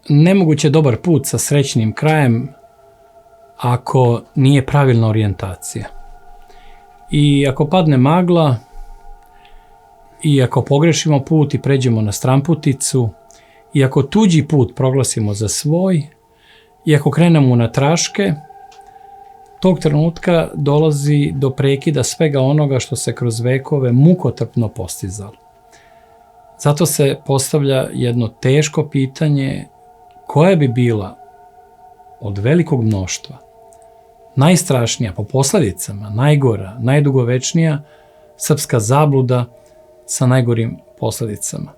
nemoguće dobar put sa srećnim krajem ako nije pravilna orijentacija. I ako padne magla, i ako pogrešimo put i pređemo na stramputicu, i ako tuđi put proglasimo za svoj, i ako krenemo na traške, tog trenutka dolazi do prekida svega onoga što se kroz vekove mukotrpno postizalo. Zato se postavlja jedno teško pitanje: koja bi bila od velikog mnoštva najstrašnija po posledicama, najgora, najdugovečnija srpska zabluda sa najgorim posledicama?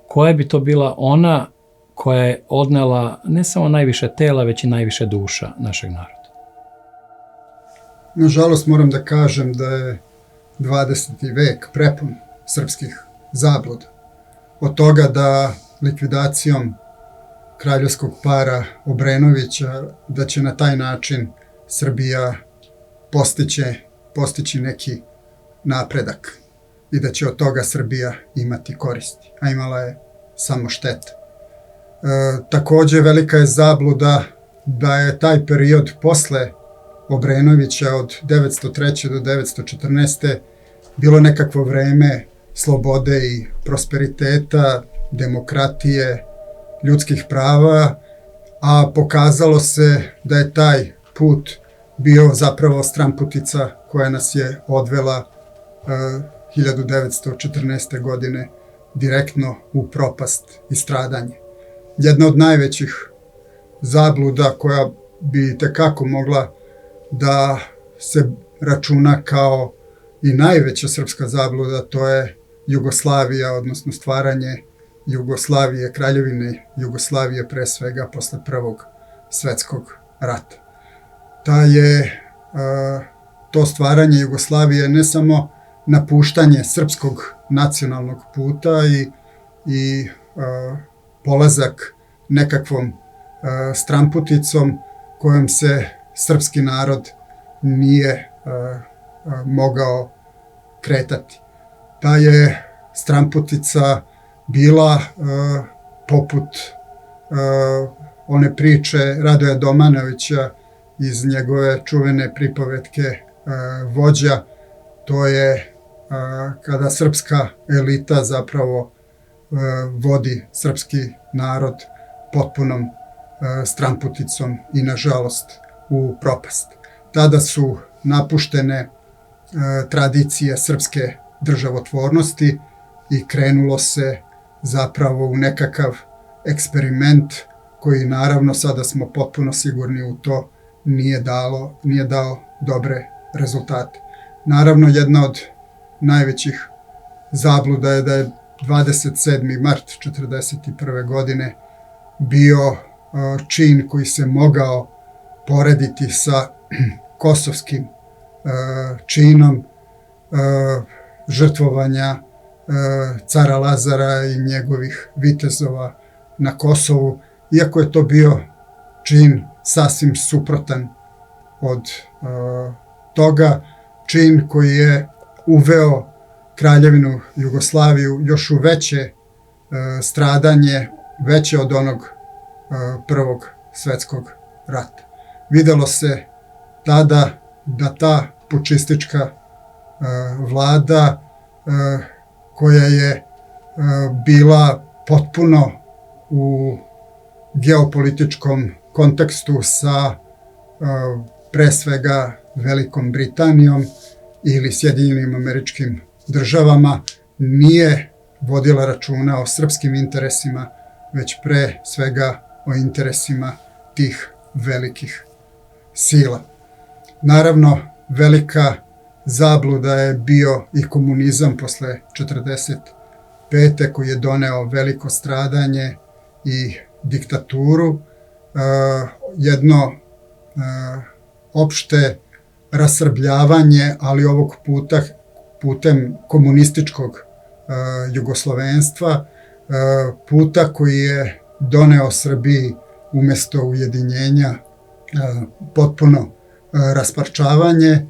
Koja bi to bila ona koja je odnela ne samo najviše tela, već i najviše duša našeg naroda? Nažalost, moram da kažem da je 20. vek prepun srpskih zabluda. Od toga da likvidacijom kraljevskog para Obrenovića, da će na taj način Srbija postići neki napredak i da će od toga Srbija imati koristi, a imala je samo štete. Takođe, velika je zabluda da je taj period posle Obrenovića od 903. do 914. bilo nekakvo vreme slobode i prosperiteta, demokratije, ljudskih prava, a pokazalo se da je taj put bio zapravo stramputica koja nas je odvela 1914. godine direktno u propast i stradanje. Jedna od najvećih zabluda koja bi tekako mogla da se računa kao i najveća srpska zabluda, to je Jugoslavija, odnosno stvaranje Jugoslavije, Kraljevine Jugoslavije, pre svega posle Prvog svetskog rata. To stvaranje Jugoslavije ne samo napuštanje srpskog nacionalnog puta i polazak nekakvom stramputicom kojom se srpski narod nije mogao kretati. Ta je stramputica bila poput one priče Radoja Domanovića iz njegove čuvene pripovetke Vođa. To je kada srpska elita zapravo vodi srpski narod potpunom stramputicom i nažalost u propast. Tada su napuštene tradicije srpske državotvornosti i krenulo se zapravo u nekakav eksperiment koji naravno, sada smo potpuno sigurni u to, nije dao dobre rezultate. Naravno, jedna od najvećih zabluda je da je 27. mart 1941. godine bio čin koji se mogao porediti sa kosovskim činom žrtvovanja cara Lazara i njegovih vitezova na Kosovu, iako je to bio čin sasvim suprotan od toga, čin koji je uveo Kraljevinu Jugoslaviju još u veće stradanje, veće od onog Prvog svetskog rata. Videlo se tada da ta pučistička vlada koja je bila potpuno u geopolitičkom kontekstu sa pre svega Velikom Britanijom ili Sjedinjenim Američkim Državama, nije vodila računa o srpskim interesima, već pre svega o interesima tih velikih sila. Naravno, velika zabluda je bio i komunizam posle 1945. koji je doneo veliko stradanje i diktaturu, jedno opšte rasrbljavanje, ali ovog puta putem komunističkog jugoslovenstva, puta koji je doneo Srbiji umesto ujedinjenja potpuno rasparčavanje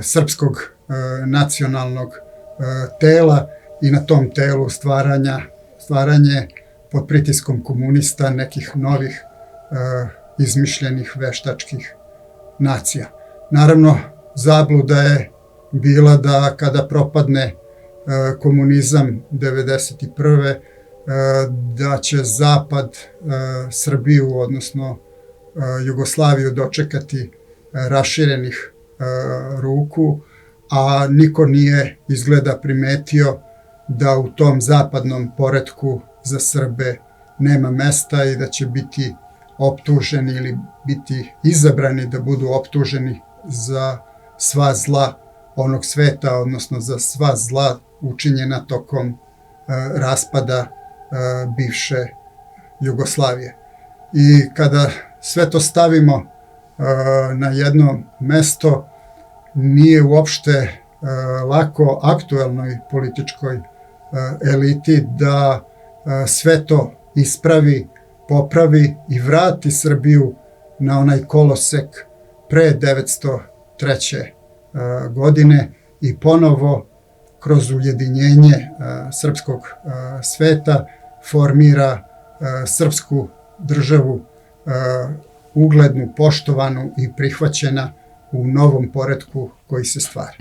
srpskog nacionalnog tela i na tom telu stvaranje pod pritiskom komunista, nekih novih izmišljenih veštačkih nacija. Naravno, zabluda je bila da kada propadne komunizam 1991. Da će Zapad Srbiju, odnosno Jugoslaviju dočekati raširenih ruku, a niko nije izgleda primetio da u tom zapadnom poretku za Srbe nema mesta i da će biti optuženi ili biti izabrani da budu optuženi za sva zla onog sveta, odnosno za sva zla učinjena tokom raspada bivše Jugoslavije. I kada sve to stavimo na jedno mesto, nije uopšte lako aktuelnoj političkoj eliti da sve to ispravi, popravi i vrati Srbiju na onaj kolosek pre 1903. godine i ponovo kroz ujedinjenje srpskog sveta formira srpsku državu uglednu, poštovanu i prihvaćena u novom poretku koji se stvara.